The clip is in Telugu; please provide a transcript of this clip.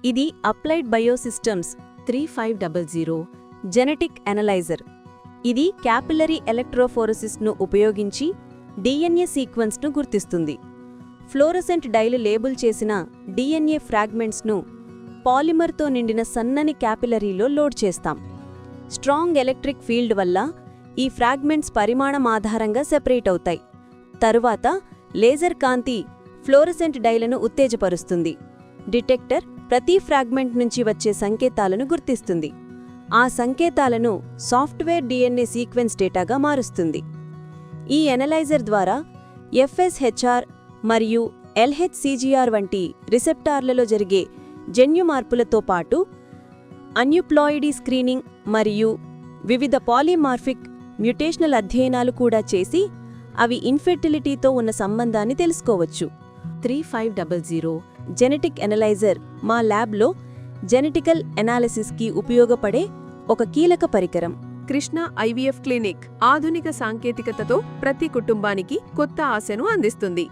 ఇది అప్లైడ్ బయోసిస్టమ్స్ 3500 జెనెటిక్ ఎనలైజర్. ఇది క్యాపిలరీ ఎలక్ట్రోఫోరసిస్ను ఉపయోగించి డిఎన్ఏ సీక్వెన్స్ను గుర్తిస్తుంది. ఫ్లోరసెంట్ డైలు లేబుల్ చేసిన డిఎన్ఏ ఫ్రాగ్మెంట్స్ను పాలిమర్తో నిండిన సన్నని క్యాపిలరీలో లోడ్ చేస్తాం. స్ట్రాంగ్ ఎలక్ట్రిక్ ఫీల్డ్ వల్ల ఈ ఫ్రాగ్మెంట్స్ పరిమాణం ఆధారంగా సెపరేట్ అవుతాయి. తరువాత లేజర్ కాంతి ఫ్లోరసెంట్ డైలను ఉత్తేజపరుస్తుంది. డిటెక్టర్ ప్రతి ఫ్రాగ్మెంట్ నుంచి వచ్చే సంకేతాలను గుర్తిస్తుంది. ఆ సంకేతాలను సాఫ్ట్వేర్ డిఎన్ఏ సీక్వెన్స్ డేటాగా మారుస్తుంది. ఈ ఎనలైజర్ ద్వారా ఎఫ్ఎస్హెచ్ఆర్ మరియు ఎల్హెచ్సిజిఆర్ వంటి రిసెప్టార్లలో జరిగే జన్యు మార్పులతో పాటు అన్యుప్లాయిడీ స్క్రీనింగ్ మరియు వివిధ పాలీమార్ఫిక్ మ్యుటేషనల్ అధ్యయనాలు కూడా చేసి అవి ఇన్ఫెర్టిలిటీతో ఉన్న సంబంధాన్ని తెలుసుకోవచ్చు. 3500 జెనెటిక్ ఎనలైజర్ మా ల్యాబ్లో జెనెటికల్ ఎనాలిసిస్కి ఉపయోగపడే ఒక కీలక పరికరం. కృష్ణ ఐవీఎఫ్ క్లినిక్ ఆధునిక సాంకేతికతతో ప్రతి కుటుంబానికి కొత్త ఆశను అందిస్తుంది.